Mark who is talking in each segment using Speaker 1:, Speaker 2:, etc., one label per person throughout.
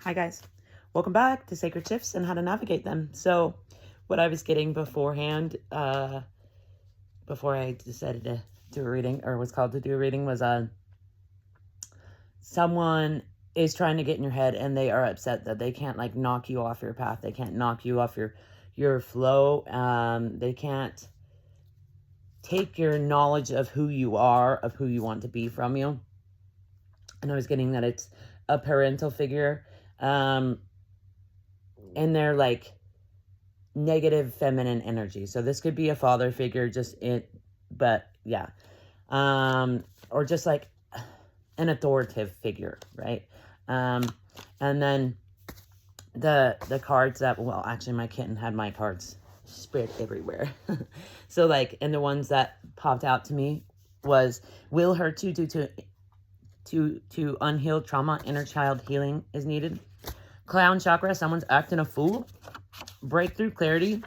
Speaker 1: Hi guys, welcome back to Sacred Shifts and how to navigate them. So what I was getting beforehand, before I decided to do a reading, or was called to do a reading, was someone is trying to get in your head and they are upset that they can't like knock you off your path. They can't knock you off your flow. They can't take your knowledge of who you are, of who you want to be from you. And I was getting that it's a parental figure. And they're like negative feminine energy. So this could be a father figure, but yeah. Or just like an authoritative figure, right? And then the cards that, well, actually my kitten had my cards spread everywhere. So like, and the ones that popped out to me was, will hurt you due to unhealed trauma. Inner child healing is needed. Clown chakra, someone's acting a fool. Breakthrough clarity,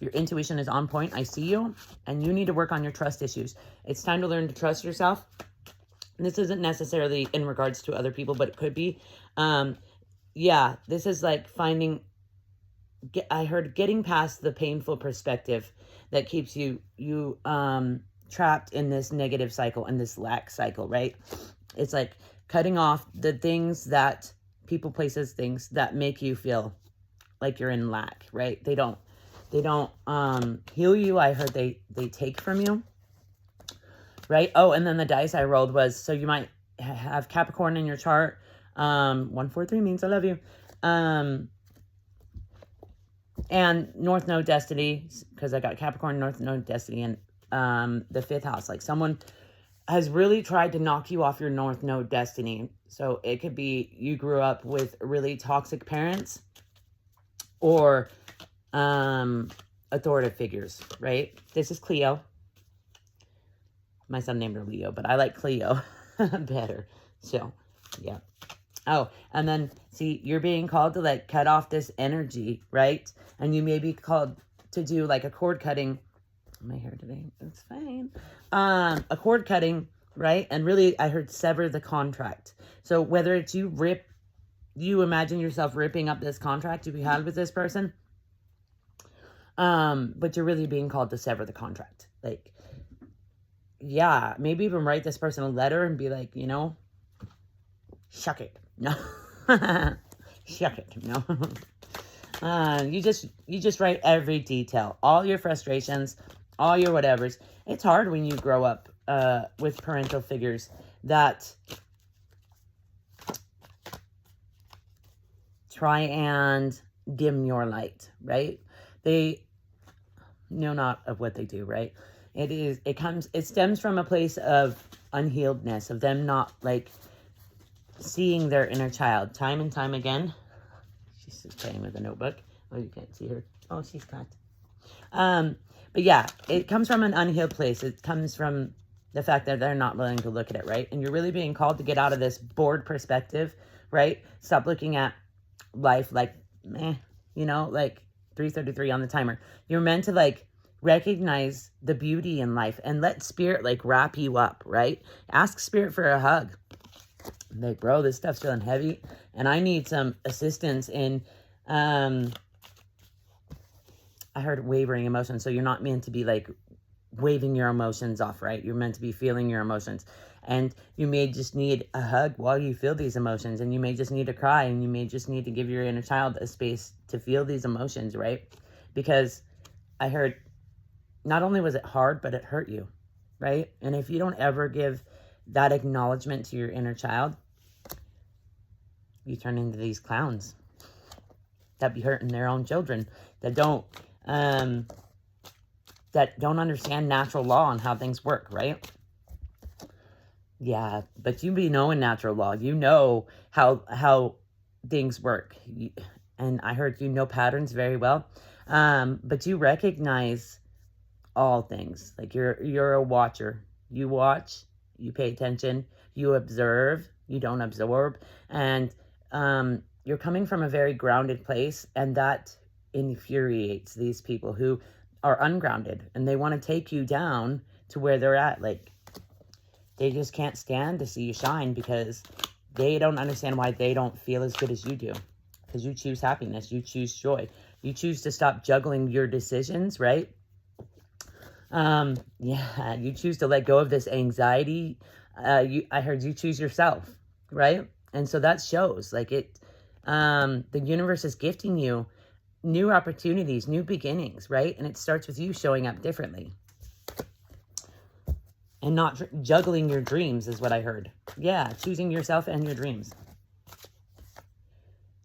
Speaker 1: your intuition is on point. I see you, and you need to work on your trust issues. It's time to learn to trust yourself. And this isn't necessarily in regards to other people, but it could be. Yeah, this is like I heard getting past the painful perspective that keeps you trapped in this negative cycle, in this lack cycle, right? It's like cutting off the things that people, places, things that make you feel like you're in lack, right? They don't heal you. I heard they take from you, right? Oh, and then the dice I rolled was, so you might have Capricorn in your chart. 143 means I love you. And North Node Destiny, because I got Capricorn, North Node Destiny, and the 5th house. Like someone has really tried to knock you off your North Node Destiny. So it could be you grew up with really toxic parents or authoritative figures, right? This is Cleo. My son named her Leo, but I like Cleo better. So, yeah. Oh, and then, see, you're being called to, like, cut off this energy, right? And you may be called to do, like, a cord cutting. My hair today, it's fine. A cord cutting, right? And really, I heard sever the contract. So whether it's you imagine yourself ripping up this contract you had with this person, but you're really being called to sever the contract. Like, yeah, maybe even write this person a letter and be like, you know, shuck it. No. Shuck it. No. You just write every detail, all your frustrations, all your whatevers. It's hard when you grow up with parental figures that try and dim your light, right? They know not of what they do, right? It stems from a place of unhealedness, of them not like seeing their inner child time and time again. She's just playing with a notebook. Oh, you can't see her. Oh, she's cut. But yeah, it comes from an unhealed place. It comes from the fact that they're not willing to look at it, right? And you're really being called to get out of this bored perspective, right? Stop looking at life like, meh, you know, like 3:33 on the timer. You're meant to like recognize the beauty in life and let spirit like wrap you up, right? Ask spirit for a hug. Like, bro, this stuff's feeling heavy and I need some assistance in, I heard wavering emotions. So you're not meant to be like waving your emotions off, right? You're meant to be feeling your emotions. And you may just need a hug while you feel these emotions. And you may just need to cry. And you may just need to give your inner child a space to feel these emotions, right? Because I heard not only was it hard, but it hurt you, right? And if you don't ever give that acknowledgement to your inner child, you turn into these clowns that be hurting their own children, that don't understand natural law and how things work, right? Yeah, but you be knowing natural law. You know how things work. And I heard you know patterns very well. But you recognize all things. Like you're a watcher. You watch, you pay attention, you observe, you don't absorb. And you're coming from a very grounded place, and that infuriates these people who are ungrounded and they want to take you down to where they're at. Like, they just can't stand to see you shine because They don't understand why they don't feel as good as you do. Because you choose happiness. You choose joy. You choose to stop juggling your decisions, right? Yeah, you choose to let go of this anxiety. I heard you choose yourself, right? And so that shows like the universe is gifting you new opportunities, new beginnings, right? And it starts with you showing up differently and not juggling your dreams is what I heard. Yeah, choosing yourself and your dreams.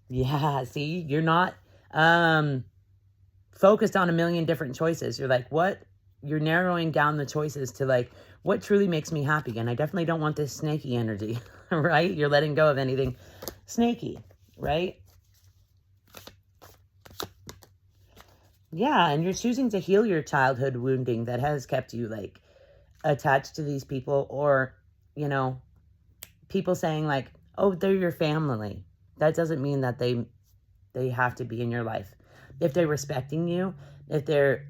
Speaker 1: Yeah, see, you're not focused on a million different choices. You're like, what? You're narrowing down the choices to like, what truly makes me happy? And I definitely don't want this snaky energy, right? You're letting go of anything snaky, right? Yeah, and you're choosing to heal your childhood wounding that has kept you like attached to these people, or, you know, people saying like, oh, they're your family. That doesn't mean that they have to be in your life. If they're respecting you, if they're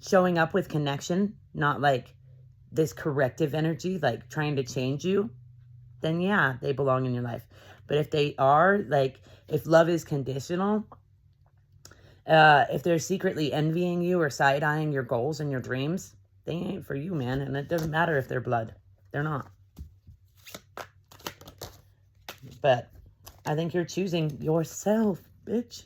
Speaker 1: showing up with connection, not like this corrective energy, like trying to change you, then yeah, they belong in your life. But if they are, like, if love is conditional, if they're secretly envying you or side-eyeing your goals and your dreams, they ain't for you, man. And it doesn't matter if they're blood. They're not. But I think you're choosing yourself, bitch.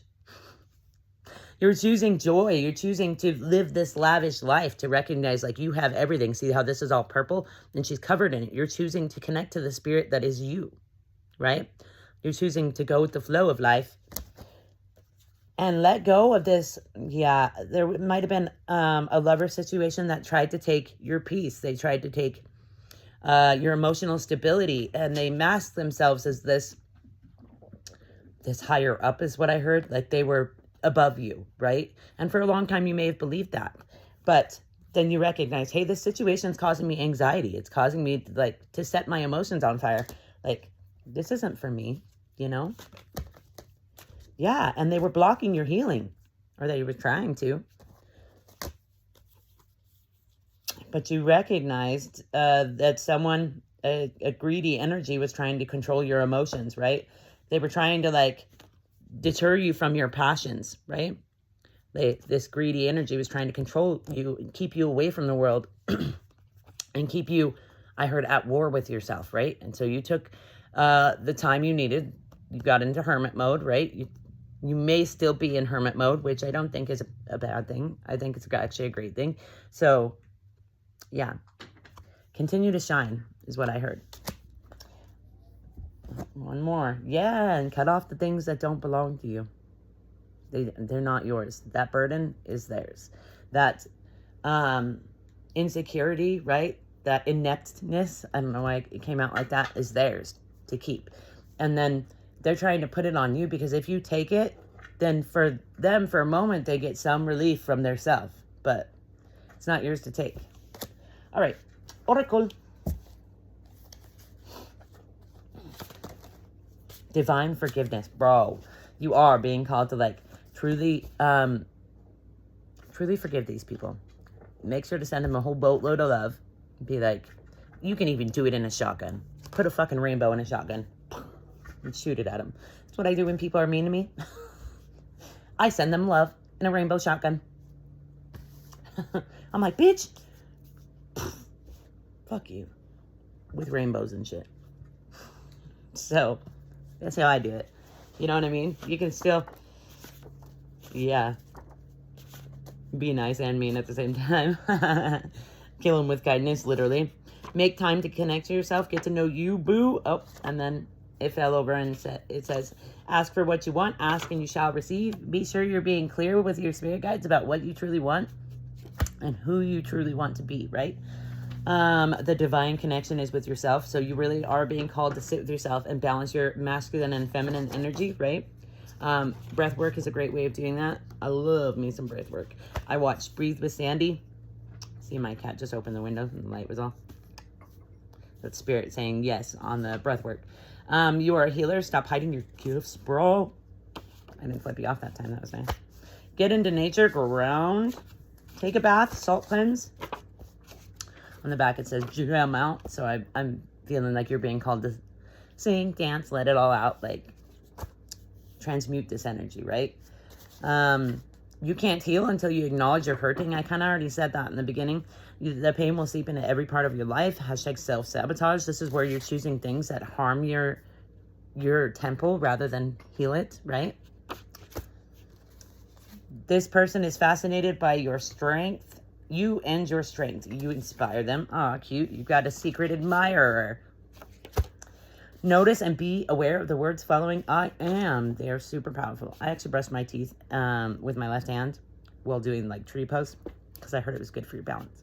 Speaker 1: You're choosing joy. You're choosing to live this lavish life, to recognize like you have everything. See how this is all purple and she's covered in it. You're choosing to connect to the spirit that is you, right? You're choosing to go with the flow of life and let go of this. Yeah, there might have been a lover situation that tried to take your peace. They tried to take your emotional stability, and they masked themselves as this higher up is what I heard. Like they were above you, right? And for a long time, you may have believed that. But then you recognize, hey, this situation is causing me anxiety. It's causing me to set my emotions on fire. Like, this isn't for me, you know? Yeah, and they were blocking your healing, or they were trying to. But you recognized that someone, a greedy energy was trying to control your emotions, right? They were trying to like deter you from your passions, right? This greedy energy was trying to control you and keep you away from the world and keep you, I heard, at war with yourself, right? And so you took the time you needed. You got into hermit mode, right? You may still be in hermit mode, which I don't think is a bad thing. I think it's actually a great thing. So, yeah. Continue to shine is what I heard. One more. Yeah, and cut off the things that don't belong to you. They're not yours. That burden is theirs. That insecurity, right? That ineptness, I don't know why it came out like that, is theirs to keep. And then they're trying to put it on you, because if you take it, then for them, for a moment, they get some relief from their self. But it's not yours to take. All right. Oracle. Divine forgiveness. Bro, you are being called to like truly forgive these people. Make sure to send them a whole boatload of love. Be like, you can even do it in a shotgun. Put a fucking rainbow in a shotgun and shoot it at them. That's what I do when people are mean to me. I send them love in a rainbow shotgun. I'm like, bitch, fuck you, with rainbows and shit. So that's how I do it. You know what I mean? You can still, yeah, be nice and mean at the same time. Kill them with kindness, literally. Make time to connect to yourself. Get to know you, boo. Oh, and then it fell over and it says, ask for what you want. Ask and you shall receive. Be sure you're being clear with your spirit guides about what you truly want and who you truly want to be, right? The divine connection is with yourself. So you really are being called to sit with yourself and balance your masculine and feminine energy, right? Breath work is a great way of doing that. I love me some breath work. I watched Breathe with Sandy. See, my cat just opened the window and the light was off. That's spirit saying yes on the breath work. You are a healer. Stop hiding your gifts, bro. I didn't flip you off that time. That was nice. Get into nature. Ground. Take a bath. Salt cleanse. On the back it says Jurel Mount. So I'm feeling like you're being called to sing, dance, let it all out, like transmute this energy, right? You can't heal until you acknowledge you're hurting. I kind of already said that in the beginning. The pain will seep into every part of your life. Hashtag self-sabotage. This is where you're choosing things that harm your temple rather than heal it, right? This person is fascinated by your strength. You and your strength. You inspire them. Ah, cute. You've got a secret admirer. Notice and be aware of the words following I am. They are super powerful. I actually brushed my teeth with my left hand while doing like tree pose because I heard it was good for your balance.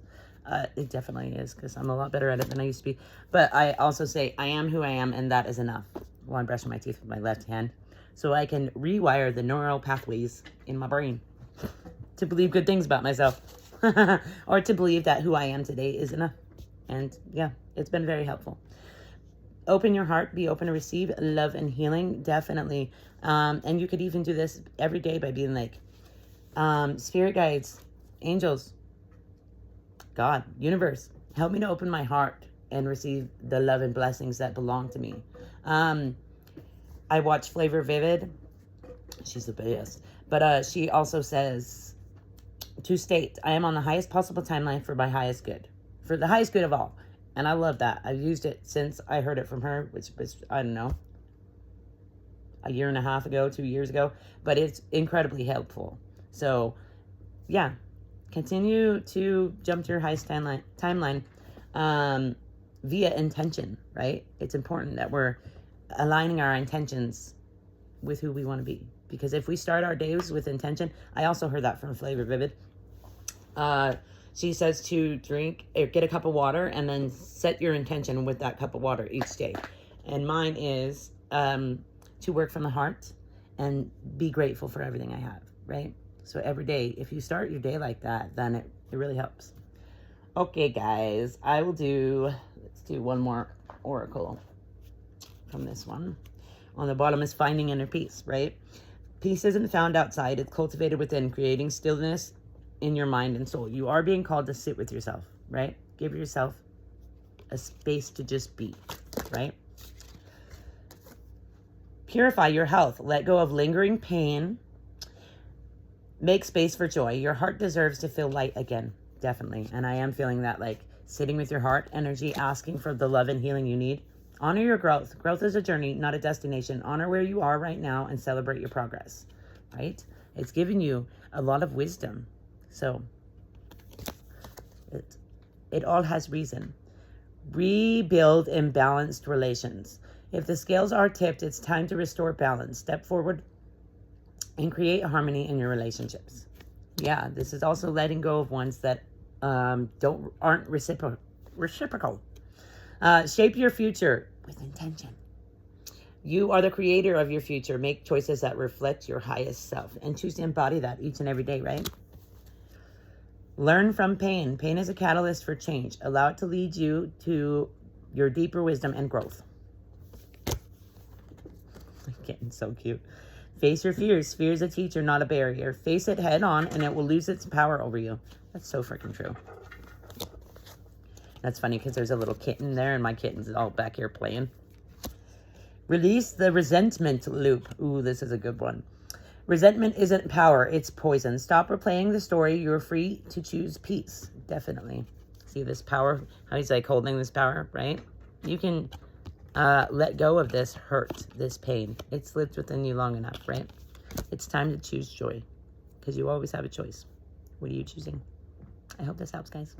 Speaker 1: It definitely is because I'm a lot better at it than I used to be. But I also say I am who I am, and that is enough while I'm brushing my teeth with my left hand, so I can rewire the neural pathways in my brain to believe good things about myself or to believe that who I am today is enough. And yeah, it's been very helpful. Open your heart, be open to receive love and healing, definitely. And you could even do this every day by being like, spirit guides, angels, God, universe, help me to open my heart and receive the love and blessings that belong to me. I watch Flavor Vivid. She's the best. But she also says, to state, I am on the highest possible timeline for my highest good. For the highest good of all. And I love that. I've used it since I heard it from her, which was, I don't know, a year and a half ago, 2 years ago. But it's incredibly helpful. So, yeah. Continue to jump to your highest timeline via intention, right? It's important that we're aligning our intentions with who we want to be. Because if we start our days with intention, I also heard that from Flavor Vivid. She says to drink or get a cup of water and then set your intention with that cup of water each day. And mine is to work from the heart and be grateful for everything I have, right? So every day, if you start your day like that, then it really helps. Okay, guys, let's do one more oracle from this one. On the bottom is finding inner peace, right? Peace isn't found outside. It's cultivated within, creating stillness in your mind and soul. You are being called to sit with yourself, right? Give yourself a space to just be, right? Purify your health. Let go of lingering pain. Make space for joy. Your heart deserves to feel light again, definitely. And I am feeling that, like sitting with your heart energy, asking for the love and healing you need. Honor your growth. Growth is a journey, not a destination. Honor where you are right now and celebrate your progress, right? It's giving you a lot of wisdom. So it all has reason. Rebuild imbalanced relations. If the scales are tipped, it's time to restore balance. Step forward and create harmony in your relationships. Yeah, this is also letting go of ones that aren't reciprocal. Shape your future with intention. You are the creator of your future. Make choices that reflect your highest self and choose to embody that each and every day, right? Learn from pain. Pain is a catalyst for change. Allow it to lead you to your deeper wisdom and growth. Getting so cute. Face your fears. Fear is a teacher, not a barrier. Face it head on and it will lose its power over you. That's so freaking true. That's funny because there's a little kitten there and my kitten's all back here playing. Release the resentment loop. Ooh, this is a good one. Resentment isn't power, it's poison. Stop replaying the story. You're free to choose peace. Definitely. See this power? How he's like holding this power, right? You can let go of this hurt, this pain. It's lived within you long enough, right? It's time to choose joy because you always have a choice. What are you choosing? I hope this helps, guys.